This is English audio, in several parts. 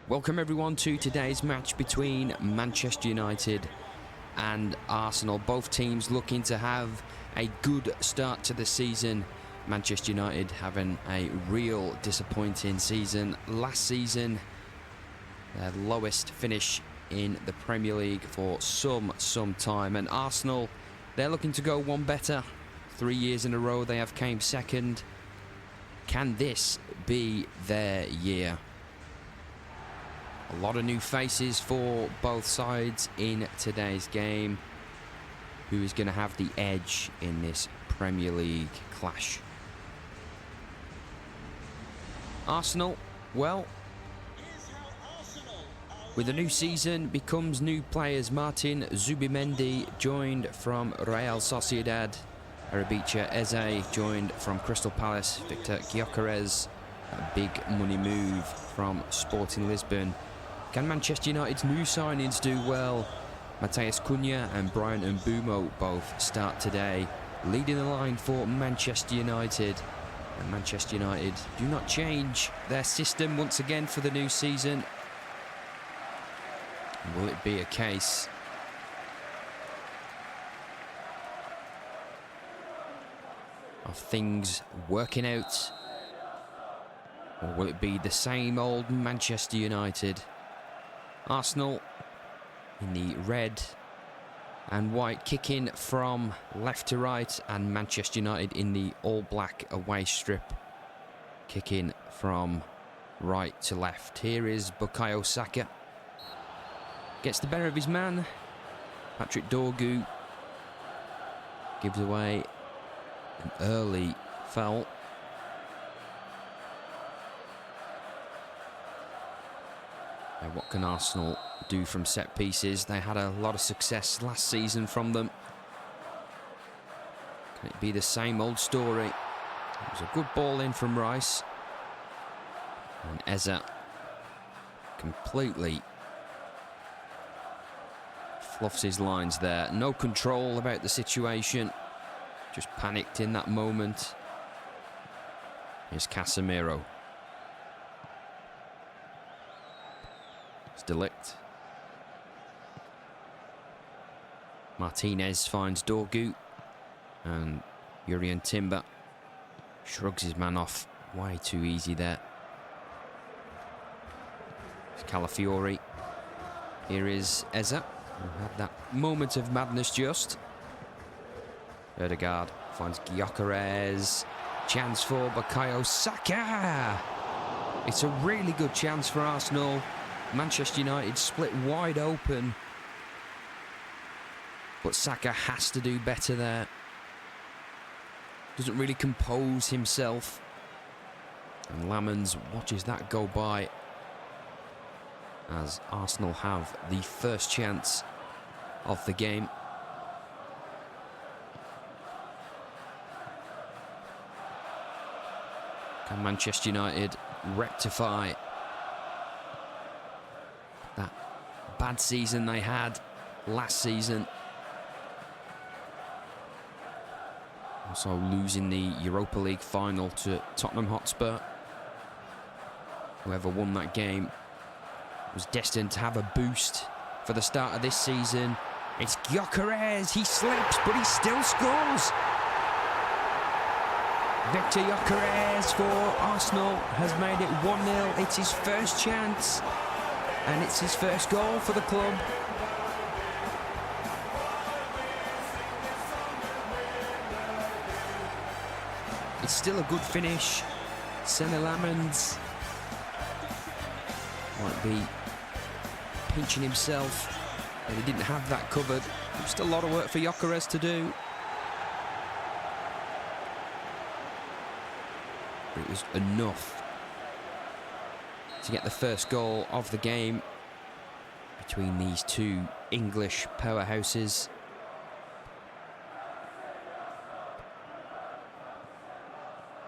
Welcome everyone to today's match between Manchester United and Arsenal. Both teams looking to have a good start to the season. Manchester United having a real disappointing season last season. Their lowest finish in the Premier League for some time. And Arsenal, they're looking to go one better. 3 years in a row they have came second. Can this be their year? A lot of new faces for both sides in today's game. Who is going to have the edge in this Premier League clash? Arsenal, well, with a new season becomes new players. Martin Zubimendi joined from Real Sociedad. Arabica Eze joined from Crystal Palace. Victor Gyökeres, a big money move from Sporting Lisbon. Can Manchester United's new signings do well? Matheus Cunha and Brian Mbeumo both start today, leading the line for Manchester United. And Manchester United do not change their system once again for the new season. Will it be a case of things working out? Or will it be the same old Manchester United? Arsenal in the red and white, kicking from left to right, and Manchester United in the all-black away strip, kicking from right to left. Here is Bukayo Saka. Gets the better of his man. Patrick Dorgu gives away an early foul. And what can Arsenal do from set pieces? They had a lot of success last season from them. Can it be the same old story? It was a good ball in from Rice. And Eze completely fluffs his lines there. No control about the situation. Just panicked in that moment. Here's Casemiro. It's Delict. Martinez finds Dorgu. And Jurrien Timber shrugs his man off. Way too easy there. It's Calafiori. Here is Eze, who had that moment of madness just. Ødegaard finds Gyökeres. Chance for Bukayo Saka. It's a really good chance for Arsenal. Manchester United split wide open. But Saka has to do better there. Doesn't really compose himself. And Lamens watches that go by, as Arsenal have the first chance of the game. Can Manchester United rectify that bad season they had last season? Also losing the Europa League final to Tottenham Hotspur. Whoever won that game was destined to have a boost for the start of this season. It's Gyökeres. He slips, but he still scores. Victor Gyökeres for Arsenal has made it 1-0. It's his first chance, and it's his first goal for the club. It's still a good finish. Senne Lamens might be pinching himself, but he didn't have that covered. Just a lot of work for Gyökeres to do. But it was enough to get the first goal of the game between these two English powerhouses.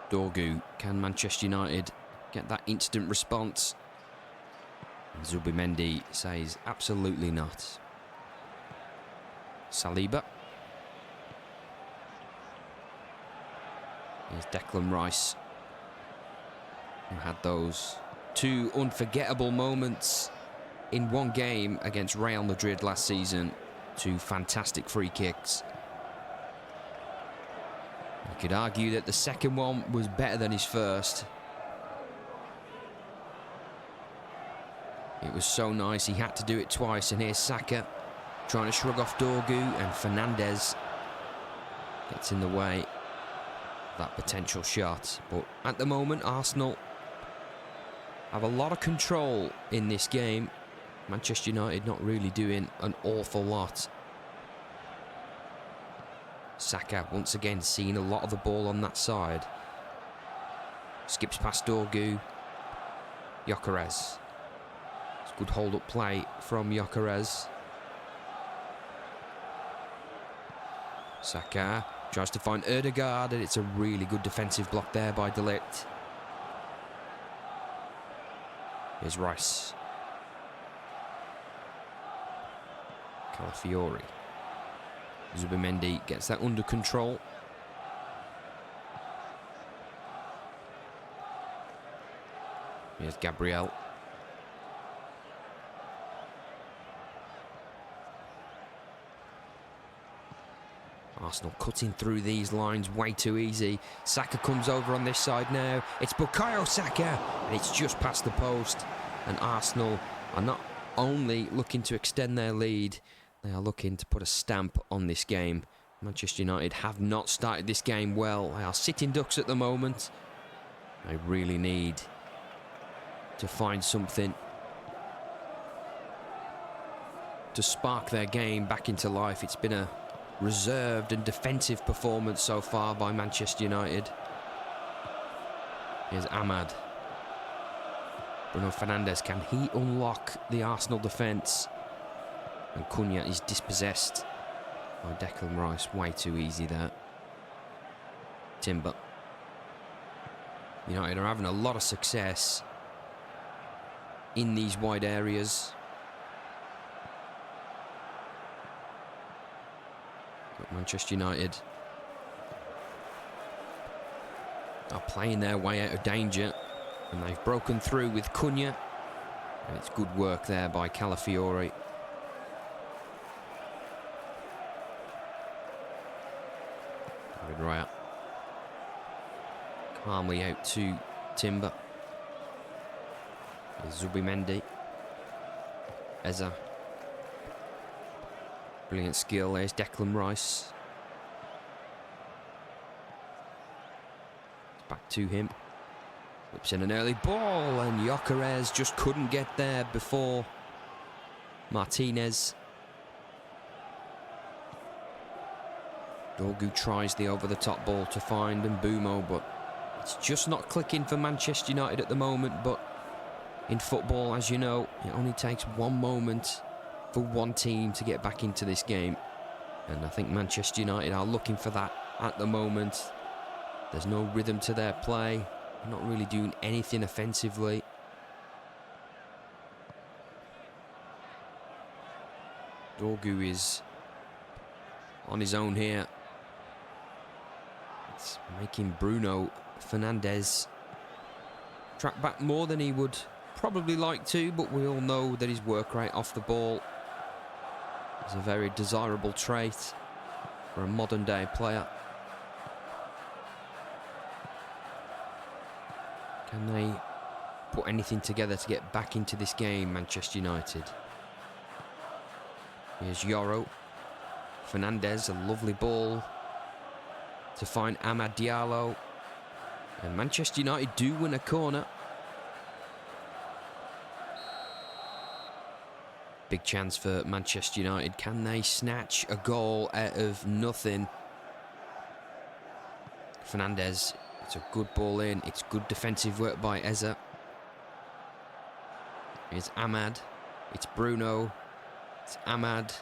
Dorgu, can Manchester United get that instant response? And Zubimendi says absolutely not. Saliba. Here's Declan Rice, who had those two unforgettable moments in one game against Real Madrid last season. Two fantastic free kicks. You could argue that the second one was better than his first. It was so nice he had to do it twice, and here's Saka trying to shrug off Dorgu, and Fernandes gets in the way of that potential shot. But at the moment, Arsenal have a lot of control in this game. Manchester United not really doing an awful lot. Saka once again seeing a lot of the ball on that side. Skips past Dorgu. Gyökeres. It's good hold-up play from Gyökeres. Saka tries to find Ødegaard, and it's a really good defensive block there by De Ligt. Here's Rice. Calafiori. Zubimendi gets that under control. Here's Gabriel. Arsenal cutting through these lines way too easy. Saka comes over on this side now. It's Bukayo Saka, and it's just past the post. And Arsenal are not only looking to extend their lead, they are looking to put a stamp on this game. Manchester United have not started this game well. They are sitting ducks at the moment. They really need to find something to spark their game back into life. It's been a reserved and defensive performance so far by Manchester United. Here's Ahmad. Bruno Fernandes, can he unlock the Arsenal defence? And Cunha is dispossessed by Declan Rice. Way too easy there. Timber. United are having a lot of success in these wide areas. But Manchester United are playing their way out of danger, and they've broken through with Cunha, and it's good work there by Calafiori. David Raya calmly out to Timber. There's Zubimendi. Eza. Brilliant skill. There's Declan Rice. It's back to him. Whips in an early ball, and Gyökeres just couldn't get there before Martinez. Dorgu tries the over-the-top ball to find Mbumo, but it's just not clicking for Manchester United at the moment. But in football, as you know, it only takes one moment for one team to get back into this game, and I think Manchester United are looking for that at the moment. There's no rhythm to their play. They're not really doing anything offensively. Dorgu is on his own here. It's making Bruno Fernandes track back more than he would probably like to, but we all know that his work rate off the ball is a very desirable trait for a modern day player. Can they put anything together to get back into this game, Manchester United? Here's Yoro. Fernandes, a lovely ball to find Amad Diallo. And Manchester United do win a corner. Big chance for Manchester United. Can they snatch a goal out of nothing? Fernandes, it's a good ball in. It's good defensive work by Eza. Here's Ahmad. It's Bruno. It's Ahmad.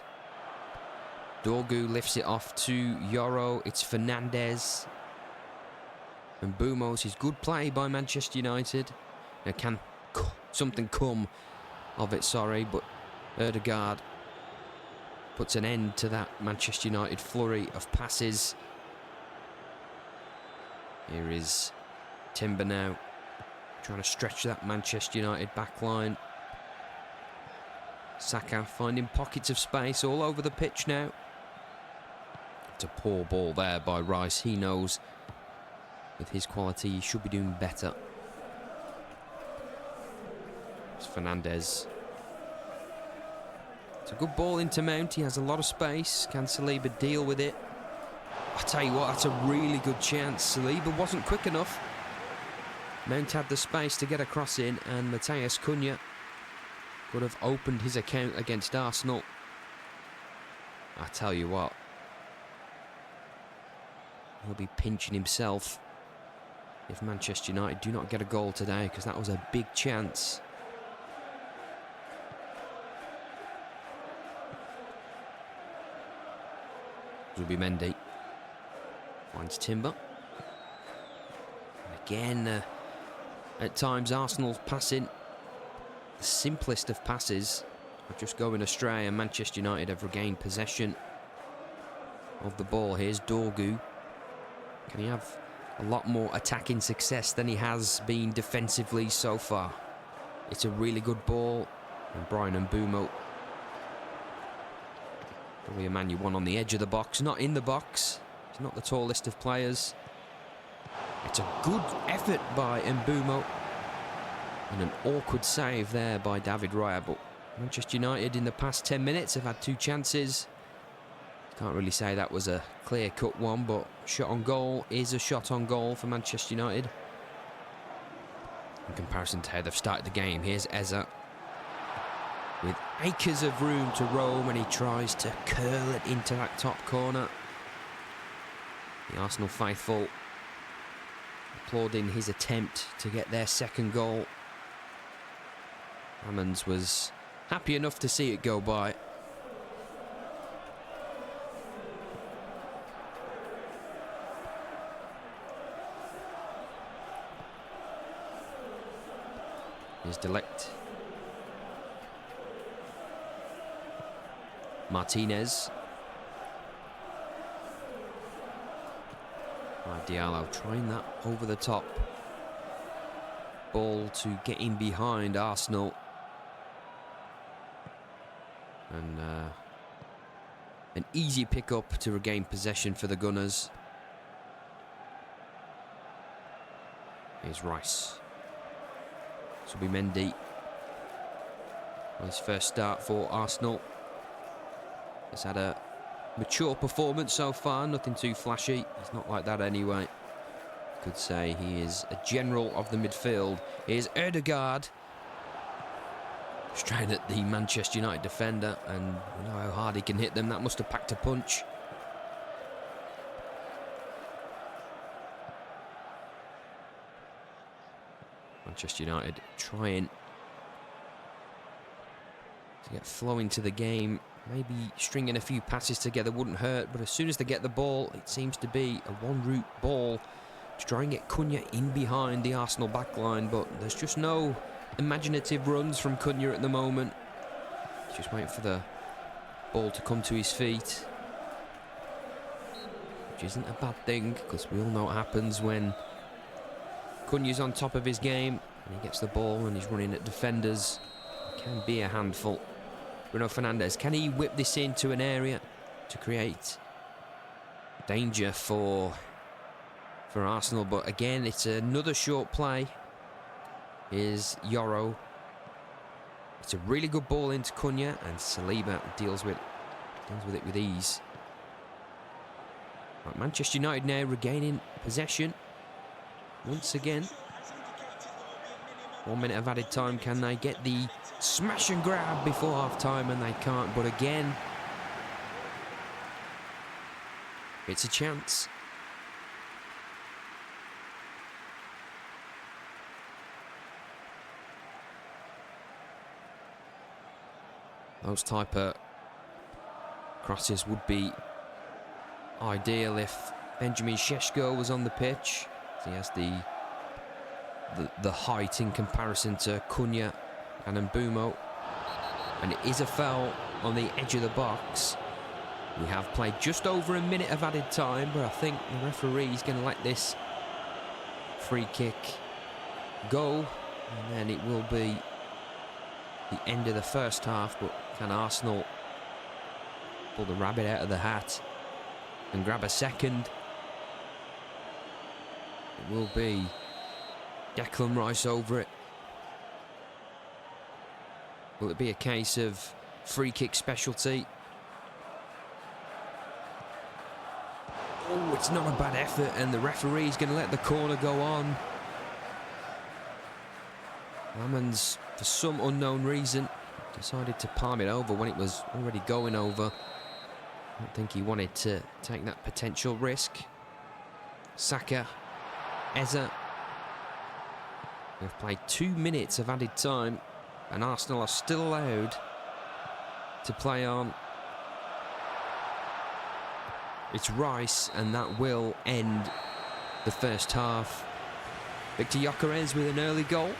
Dorgu lifts it off to Yoro. It's Fernandes. And Bumos is good play by Manchester United. Now can something come of it, sorry, but Ødegaard puts an end to that Manchester United flurry of passes. Here is Timber now, trying to stretch that Manchester United back line. Saka finding pockets of space all over the pitch now. It's a poor ball there by Rice. He knows with his quality he should be doing better. It's Fernandes. It's a good ball into Mount. He has a lot of space. Can Saliba deal with it? I tell you what, that's a really good chance. Saliba wasn't quick enough. Mount had the space to get a cross in, and Matheus Cunha could have opened his account against Arsenal. I tell you what, he'll be pinching himself if Manchester United do not get a goal today, because that was a big chance. Zubimendi finds Timber. And again, at times Arsenal's passing, the simplest of passes, are just going astray, and Manchester United have regained possession of the ball. Here's Dorgu. Can he have a lot more attacking success than he has been defensively so far? It's a really good ball, and Brian Mbeumo, probably a man you want on the edge of the box, not in the box. He's not the tallest of players. It's a good effort by Mbeumo, and an awkward save there by David Raya. But Manchester United in the past 10 minutes have had 2 chances. Can't really say that was a clear-cut one, but shot on goal is a shot on goal for Manchester United. In comparison to how they've started the game, here's Eza with acres of room to roam, and he tries to curl it into that top corner. The Arsenal faithful applauding his attempt to get their second goal. Ammons was happy enough to see it go by. Here's Delect. Martinez. Diallo trying that over the top. Ball to get in behind Arsenal. And an easy pick-up to regain possession for the Gunners. Here's Rice. Zubimendi. His first start for Arsenal. He's had a mature performance so far, nothing too flashy. He's not like that anyway. Could say he is a general of the midfield. Here's Ødegaard. Straight at the Manchester United defender, and you know how hard he can hit them. That must have packed a punch. Manchester United trying to get flowing to the game. Maybe stringing a few passes together wouldn't hurt, but as soon as they get the ball, it seems to be a one-route ball to try and get Cunha in behind the Arsenal backline, but there's just no imaginative runs from Cunha at the moment. He's just waiting for the ball to come to his feet, which isn't a bad thing, because we all know what happens when Cunha's on top of his game and he gets the ball and he's running at defenders. It can be a handful. Bruno Fernandes, can he whip this into an area to create danger for Arsenal? But again, it's another short play. Here's Yoro. It's a really good ball into Cunha, and Saliba deals with it with ease. Right, Manchester United now regaining possession once again. 1 minute of added time. Can they get the smash and grab before half time? And they can't. But again, it's a chance. Those type of crosses would be ideal if Benjamin Šeško was on the pitch. He has the height in comparison to Cunha and Mbeumo. And it is a foul on the edge of the box. We have played just over a minute of added time, but I think the referee is going to let this free kick go, and then it will be the end of the first half. But can Arsenal pull the rabbit out of the hat and grab a second? It will be Declan Rice over it. Will it be a case of free kick specialty? Oh, it's not a bad effort, and the referee's going to let the corner go on. Lamans, for some unknown reason, decided to palm it over when it was already going over. I don't think he wanted to take that potential risk. Saka, Eza. We've played 2 minutes of added time, and Arsenal are still allowed to play on. It's Rice, and that will end the first half. Victor Gyökeres with an early goal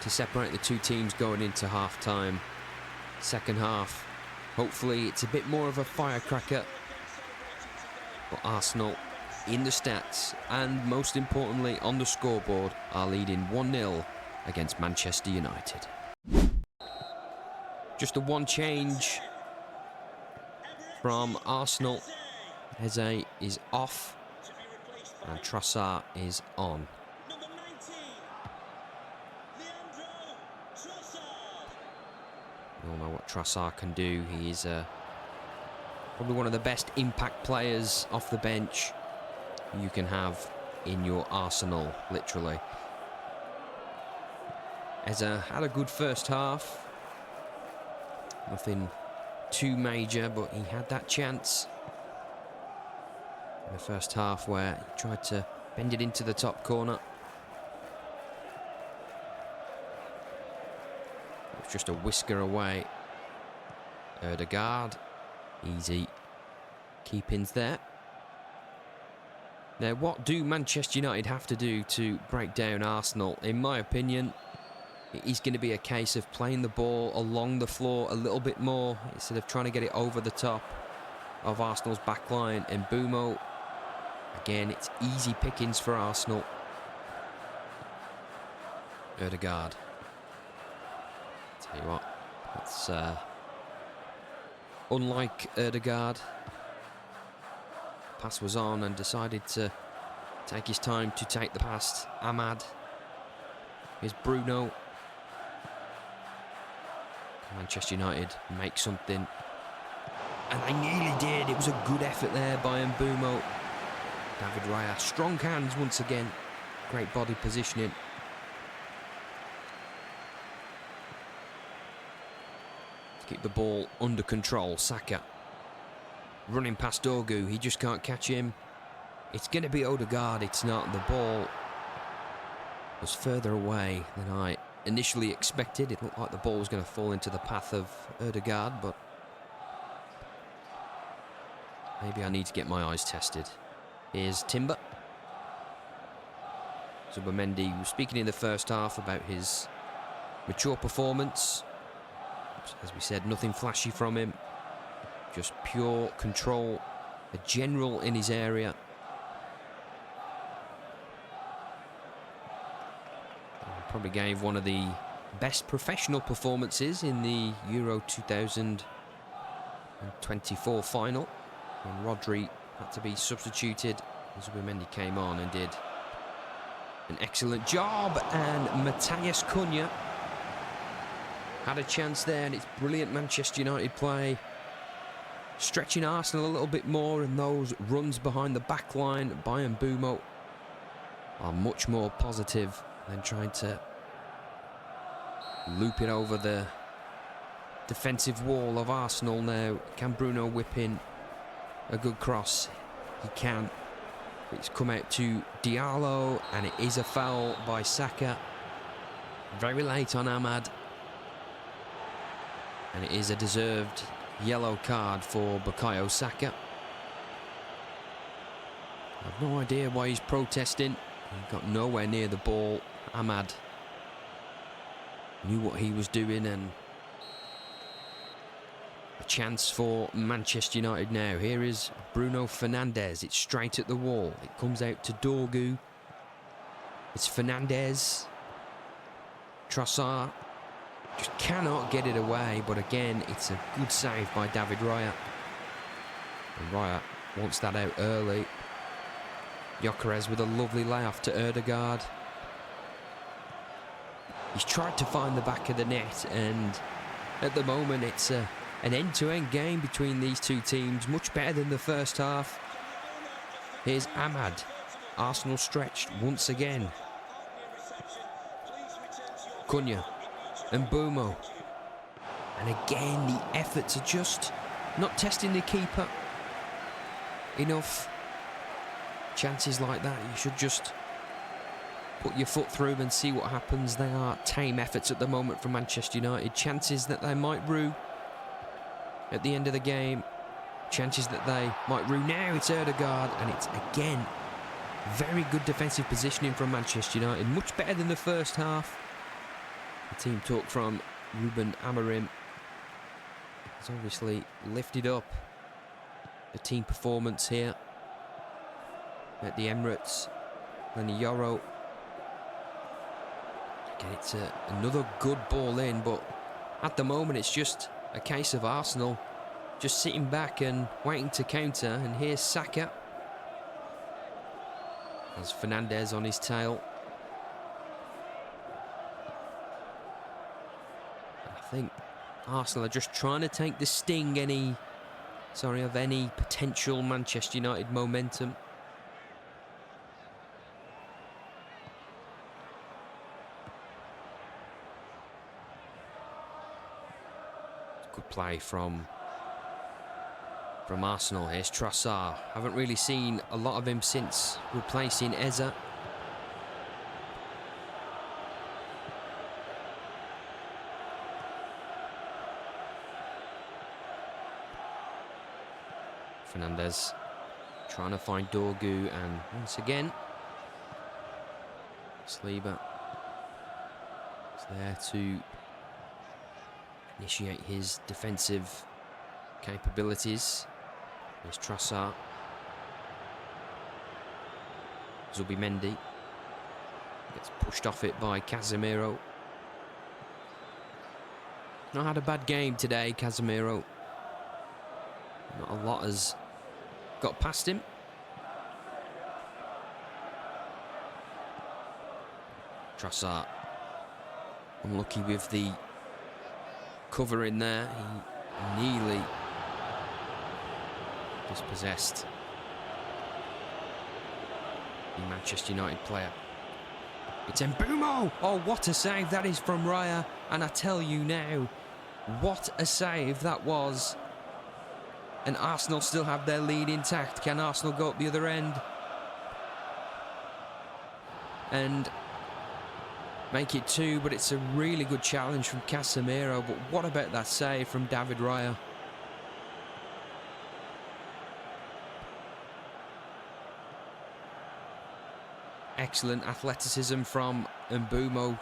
to separate the two teams going into half-time. Second half, hopefully it's a bit more of a firecracker. But Arsenal, in the stats, and most importantly on the scoreboard, are leading 1-0 against Manchester United. Just a one change from Arsenal. Eze is off and Trossard is on. We all know what Trossard can do. He is probably one of the best impact players off the bench you can have in your arsenal, literally. Eze had a good first half. Nothing too major, but he had that chance in the first half where he tried to bend it into the top corner. It was just a whisker away. Ødegaard, easy keepings there. Now, what do Manchester United have to do to break down Arsenal? In my opinion, it is going to be a case of playing the ball along the floor a little bit more instead of trying to get it over the top of Arsenal's backline. And Mbeumo, again, it's easy pickings for Arsenal. Ødegaard. Tell you what, it's unlike Ødegaard. Pass was on and decided to take his time to take the pass. Ahmad. Here's Bruno. Manchester United make something, and they nearly did. It was a good effort there by Mbeumo. David Raya, strong hands once again, great body positioning. To keep the ball under control. Saka running past Dorgu, he just can't catch him. It's going to be Ødegaard, it's not. The ball was further away than I initially expected. It looked like the ball was going to fall into the path of Ødegaard, but maybe I need to get my eyes tested. Here's Timber. Zubimendi was speaking in the first half about his mature performance. As we said, nothing flashy from him, just pure control, a general in his area. Probably gave one of the best professional performances in the Euro 2024 final when Rodri had to be substituted. Zubimendi came on and did an excellent job, and Matthias Cunha had a chance there, and it's brilliant Manchester United play, stretching Arsenal a little bit more, and those runs behind the back line by Mbeumo are much more positive than trying to loop it over the defensive wall of Arsenal now. Can Bruno whip in a good cross? He can. It's come out to Diallo, and it is a foul by Saka. Very late on Ahmad. And it is a deserved yellow card for Bukayo Saka. I have no idea why he's protesting. He got nowhere near the ball. Ahmad knew what he was doing, and a chance for Manchester United now. Here is Bruno Fernandes. It's straight at the wall. It comes out to Dorgu. It's Fernandez. Trossard just cannot get it away, but again, it's a good save by David Raya. And Raya wants that out early. Gyökeres with a lovely layoff to Ødegaard. He's tried to find the back of the net, and at the moment it's an end-to-end game between these two teams, much better than the first half. Here's Ahmad. Arsenal stretched once again. Cunha and Mbumo. And again, the efforts are just not testing the keeper enough. Chances like that, you should just put your foot through and see what happens. They are tame efforts at the moment from Manchester United. Chances that they might rue at the end of the game. Chances that they might rue now. It's Ødegaard, and it's again very good defensive positioning from Manchester United. Much better than the first half. The team talk from Ruben Amorim has obviously lifted up the team performance here at the Emirates. Lenny Yoro. Again, it's another good ball in, but at the moment it's just a case of Arsenal just sitting back and waiting to counter. And here's Saka. There's Fernandez on his tail. I think Arsenal are just trying to take the sting of any potential Manchester United momentum. Good play from Arsenal. Here's Trossard. Haven't really seen a lot of him since replacing Eza. Fernandez trying to find Dorgu, and once again Saliba is there to initiate his defensive capabilities. There's Trossard. Zubimendi gets pushed off it by Casemiro. Not had a bad game today, Casemiro. Not a lot has got past him. Trossard unlucky with the cover in there. He nearly dispossessed the Manchester United player. It's Mbumo! Oh, what a save that is from Raya. And I tell you now, what a save that was. And Arsenal still have their lead intact. Can Arsenal go up the other end and make it 2? But it's a really good challenge from Casemiro. But what about that save from David Raya? Excellent athleticism from Mbumo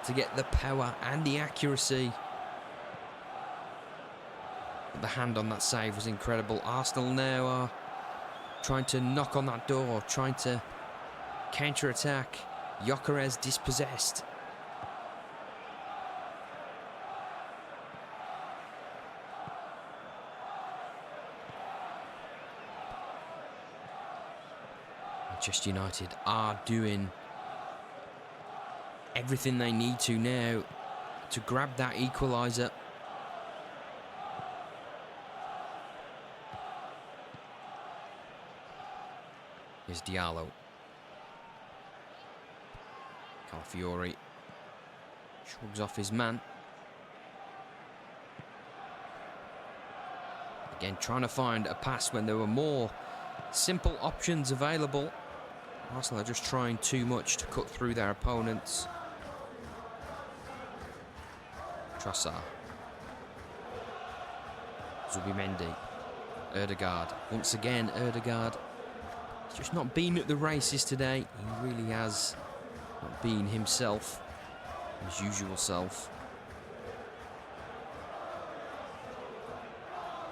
to get the power and the accuracy. The hand on that save was incredible. Arsenal now are trying to knock on that door, trying to counter-attack. Gyökeres dispossessed. Manchester United are doing everything they need to now to grab that equaliser. Here's Diallo. Calafiori shrugs off his man. Again, trying to find a pass when there were more simple options available. Arsenal are just trying too much to cut through their opponents. Trossard. Zubimendi. Ødegaard. Once again, Ødegaard. He's just not been at the races today. He really has not been himself, his usual self.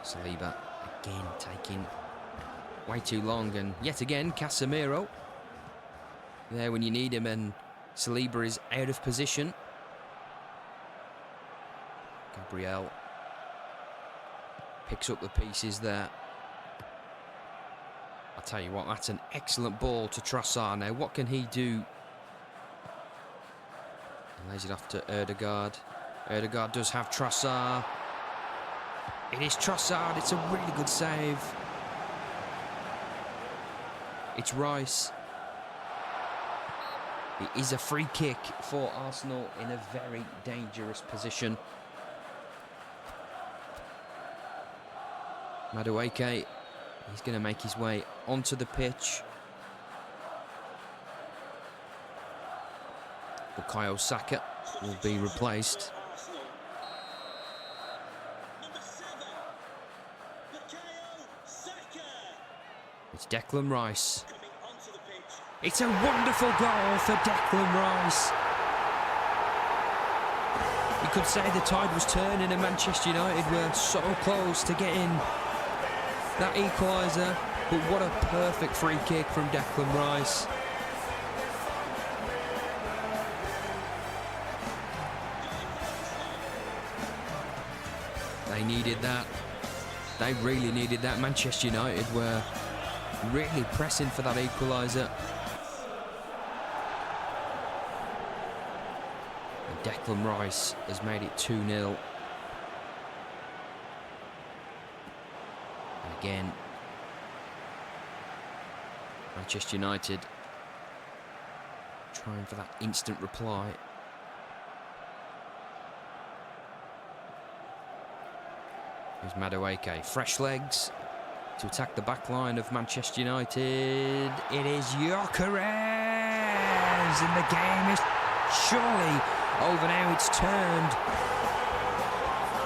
Saliba again taking way too long, and yet again Casemiro there when you need him, and Saliba is out of position. Gabriel picks up the pieces there. I'll tell you what, that's an excellent ball to Trossard. Now, what can he do? He lays it off to Ødegaard. Ødegaard does have Trossard. It is Trossard. It's a really good save. It's Rice. It is a free kick for Arsenal in a very dangerous position. Madueke, he's going to make his way onto the pitch. Bukayo Saka will be replaced. It's Declan Rice. It's a wonderful goal for Declan Rice. You could say the tide was turning and Manchester United were so close to getting that equaliser, but what a perfect free kick from Declan Rice. They needed that. They really needed that. Manchester United were really pressing for that equaliser. And Declan Rice has made it 2-0. And again, Manchester United trying for that instant reply. Here's Madueke, fresh legs to attack the back line of Manchester United. It is Gyökeres, and the game is surely over now. It's turned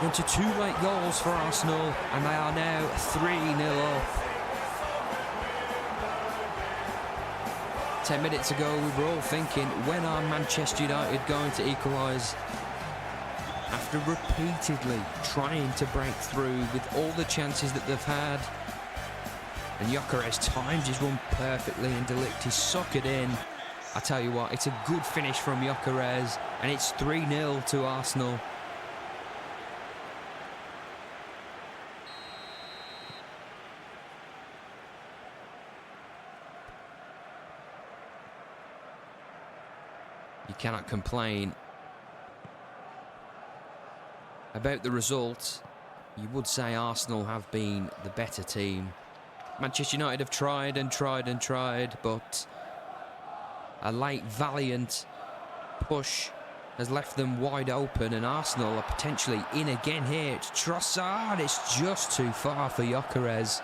into 2 late goals for Arsenal, and they are now 3-0 up. 10 minutes ago, we were all thinking, when are Manchester United going to equalise? After repeatedly trying to break through with all the chances that they've had. And Gyökeres times his run perfectly, and De Ligt is socked in. I tell you what, it's a good finish from Gyökeres, and it's 3-0 to Arsenal. You cannot complain about the result. You would say Arsenal have been the better team. Manchester United have tried and tried and tried, but a late valiant push has left them wide open, and Arsenal are potentially in again here. It's Trossard. It's just too far for Gyökeres.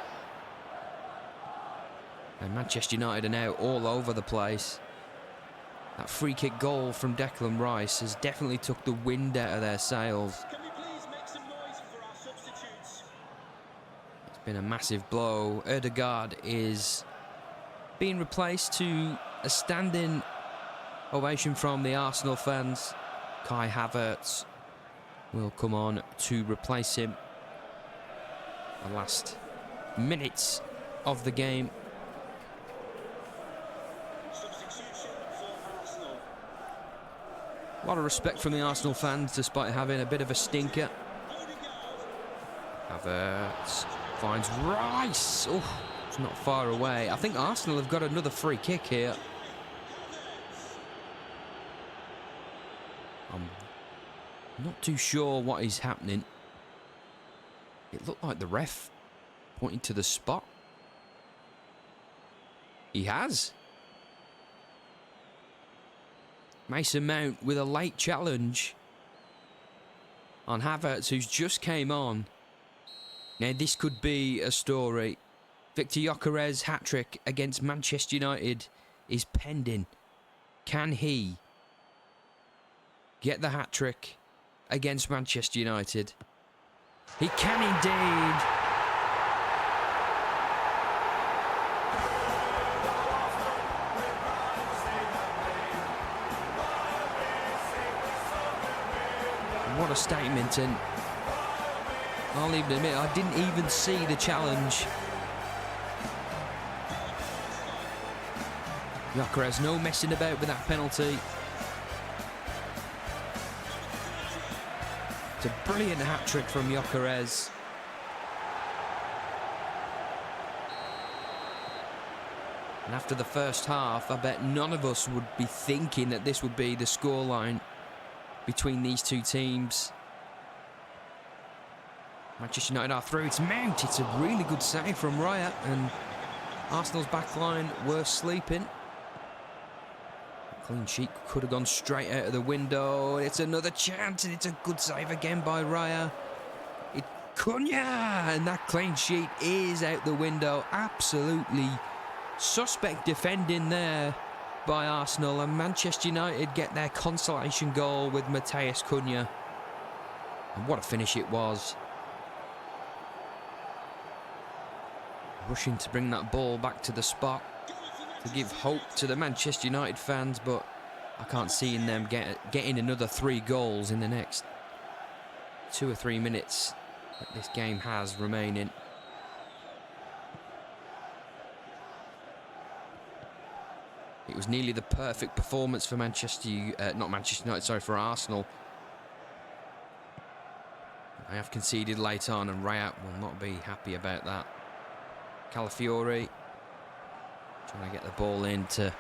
And Manchester United are now all over the place. That free kick goal from Declan Rice has definitely took the wind out of their sails. It's been a massive blow. Ødegaard is being replaced to a standing ovation from the Arsenal fans. Kai Havertz will come on to replace him. The last minutes of the game. A lot of respect from the Arsenal fans despite having a bit of a stinker. Havertz finds Rice. Oh, it's not far away. I think Arsenal have got another free kick here. I'm not too sure what is happening. It looked like the ref pointing to the spot. He has. Mason Mount with a late challenge on Havertz, who's just came on. Now this could be a story. Victor Gyökeres' hat-trick against Manchester United is pending. Can he get the hat-trick against Manchester United? He can indeed. What a statement, and I'll even admit I didn't even see the challenge. Gyökeres, no messing about with that penalty. It's a brilliant hat-trick from Gyökeres. And after the first half, I bet none of us would be thinking that this would be the scoreline between these two teams. Manchester United are through. It's Mount. It's a really good save from Raya, and Arsenal's backline were sleeping. Clean sheet could have gone straight out of the window. It's another chance, and it's a good save again by Raya. Cunha, and that clean sheet is out the window. Absolutely suspect defending there by Arsenal, and Manchester United get their consolation goal with Matheus Cunha. And what a finish it was. Rushing to bring that ball back to the spot to give hope to the Manchester United fans, but I can't see them getting another 3 goals in the next 2 or 3 minutes that this game has remaining. It was nearly the perfect performance for for Arsenal. I have conceded late on, and Raya will not be happy about that. Calafiori trying to get the ball in to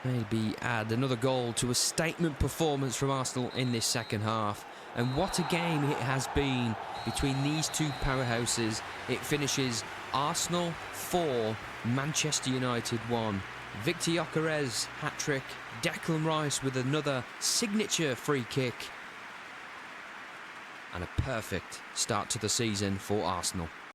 maybe add another goal to a statement performance from Arsenal in this second half. And what a game it has been between these two powerhouses. It finishes Arsenal 4, Manchester United 1. Victor Gyökeres hat-trick, Declan Rice with another signature free kick, and a perfect start to the season for Arsenal.